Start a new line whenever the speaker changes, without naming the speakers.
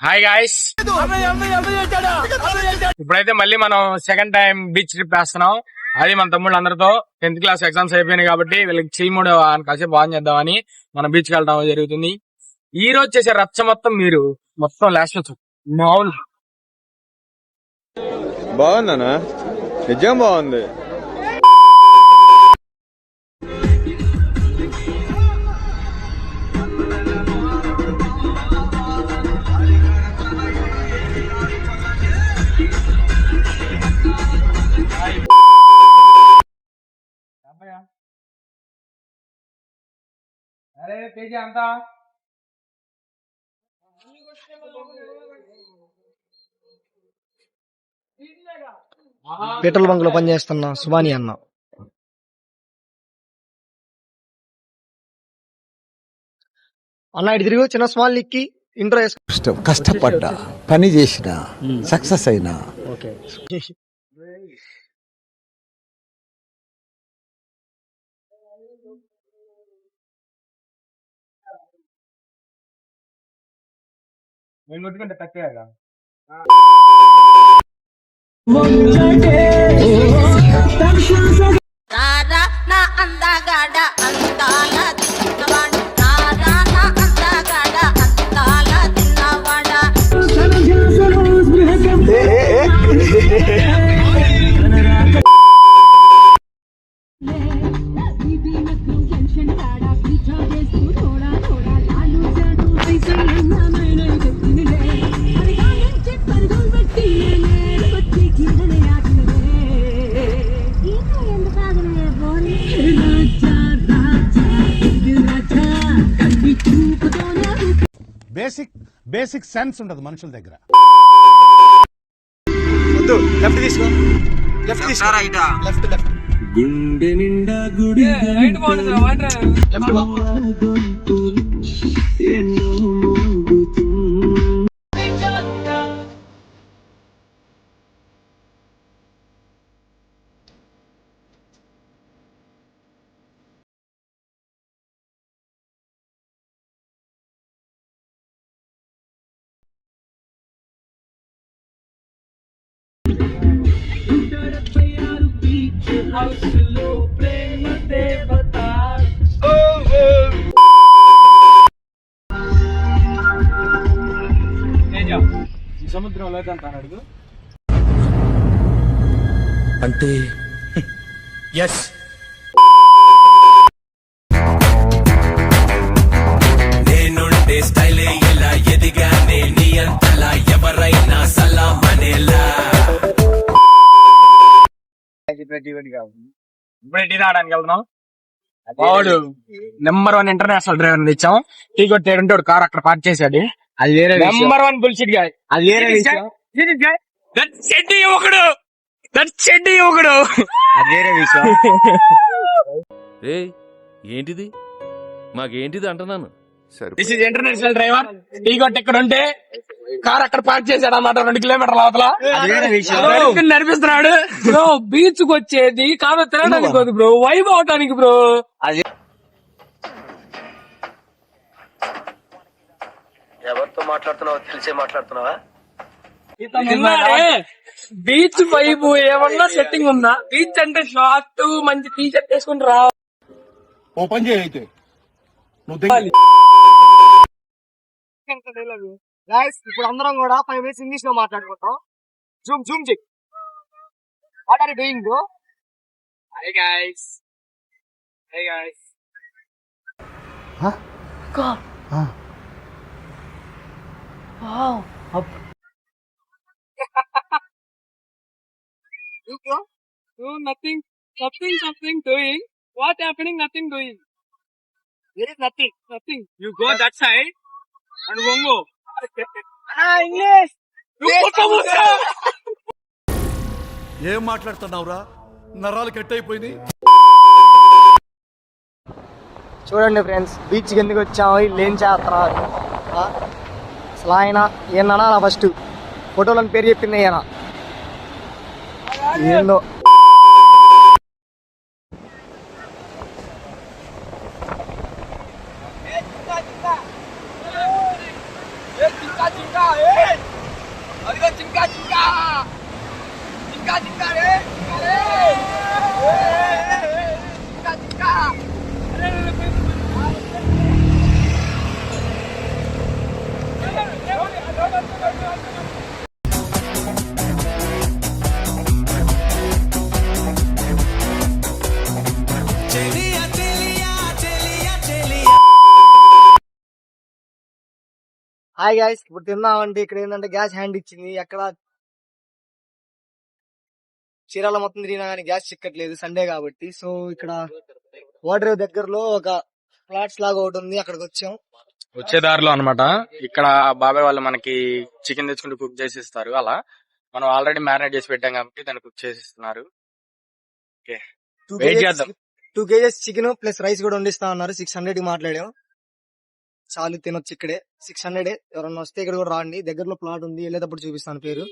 Hi guys, ఇప్పుడైతే మళ్ళీ మనం సెకండ్ టైం బీచ్ ట్రిప్ వేస్తున్నాం. అది మన తమ్ముళ్ళు అందరితో 10th క్లాస్ ఎగ్జామ్స్ అయిపోయినాయి కాబట్టి వీళ్ళకి చీముడు కాసేపు బాగా చేద్దామని మనం బీచ్ కి వెళ్ళడం జరుగుతుంది. ఈ రోజు చేసే రచ్చ మొత్తం మీరు మొత్తం లాస్ట్ మామూలు
బాగుందనా? నిజం బాగుంది.
అరే పేజీ అంతా
పెట్రోల్ బంక్ లో పనిచేస్తున్న సుబాని అన్న. అన్న ఇటు తిరిగి చిన్న స్మాల్ లిక్కి ఇంట్రో
కష్టపడ్డా, పని చేసిన, సక్సెస్ అయినా.
ఓకే
నేను కొట్టుకుంటే తక్కువ
నా అందగాడ అందాల తిన్నవాడ నా అందగాడ అందాల తిన్నవాడ
బేసిక్ సెన్స్ ఉండదు మనుషుల దగ్గర.
లెఫ్ట్ తీసుకో, లెఫ్ట్ తీసుకో, లెఫ్ట్ లెఫ్ట్
గుండె నిండా గుడి
సముద్రంలో అంటాడు
అంటే ఎస్,
నేనుండే స్టైలే ఇలా ఎదిగానే నీ అంతలా ఎవరైనా సలాం అనేలా.
ఇప్పుడే టీ తాగడానికి వెళ్తున్నాం. వాడు నెంబర్ 1 ఇంటర్నేషనల్ డ్రైవర్ ఇచ్చాం. టీ కొట్టాడు కార్ అక్కడ పార్క్ చేశాడు.
అది వేరే
నెంబర్ 1 బుల్షిట్ గాయ్.
అది వేరే విషయం.
చెడ్డి యువకుడు, చెడ్డి యువకుడు.
అది వేరే విషయం.
ఏంటిది మాకేంటిది అంటున్నాను.
This is international driver. Tea కొట్టి ఇక్కడ ఉంటే కార్ అక్కడ పార్క్ చేశాడు అన్నమాట 2 కిలోమీటర్ల అవతల.
అది వేరే విషయం.
నడిపిస్తున్నాడు.
బ్రో బీచ్ కు వచ్చేది కాదు తినడానికి కాదు బ్రో, వైబ్ అవటానికి బ్రో.
ఎవరితో మాట్లాడుతున్నావో తెలిసే మాట్లాడుతున్నావా?
బీచ్ వైబ్ ఏమన్నా సెట్టింగ్ ఉందా? బీచ్ అంటే షార్ట్ మంచి టీ షర్ట్ వేసుకుని రా.
ఓపెన్ చేయైతే
ఇప్పుడు అందరం కూడా 5 minutes ఇంగ్లీష్ లో మాట్లాడుకుంటాం. Zoom zoom check. What are you doing bro?
Hey guys. Hey guys.
Wow
No, nothing doing. What happening? Nothing doing.
There is nothing.
Nothing.
You go that side and Bongo.
English.
ఏం మాట్లాడుతున్నావురా? నరాలు cut అయిపోయినాయి.
చూడండి friends, బీచ్కి ఎందుకు వచ్చాము, వీళ్ళు ఏం చేస్తున్నారు అసలు. ఆయన ఏమన్నా ఫస్ట్ ఫోటోలను పేరు చెప్పింది ఆయన ఏందో.
Hey!
హాయ్ గైస్, ఇప్పుడు తిందామంటే ఇక్కడ ఏంటంటే గ్యాస్ హ్యాండ్ ఇచ్చింది. ఎక్కడ చీరాల మొత్తం తిరిగినా కానీ గ్యాస్ చిక్కట్లేదు, సండే కాబట్టి. సో ఇక్కడ వాటర్ దగ్గరలో ఒక ఫ్లాట్స్ లాగా ఒకటి ఉంది, అక్కడికి వచ్చాం.
వచ్చే దారిలో అన్నమాట. ఇక్కడ బాబాయ్ వాళ్ళు మనకి చికెన్ తెచ్చుకుంటూ కుక్ చేసి ఇస్తారు. అలా మనం ఆల్రెడీ మ్యారినేట్ చేసి పెట్టాం కాబట్టి దాన్ని కుక్ చేసి ఇస్తున్నారు. ఓకే, వెయిట్ చేద్దాం.
2 kgs చికెన్ ప్లస్ రైస్ కూడా వండిస్తా ఉన్నారు. 600 కి మాట్లాడాం. చాలు తినొచ్చు ఇక్కడే. 600. ఎవరన్నా వస్తే ఇక్కడ కూడా రాండి, దగ్గరలో ప్లాట్ ఉంది, వెళ్ళేటప్పుడు చూపిస్తాను పేరు.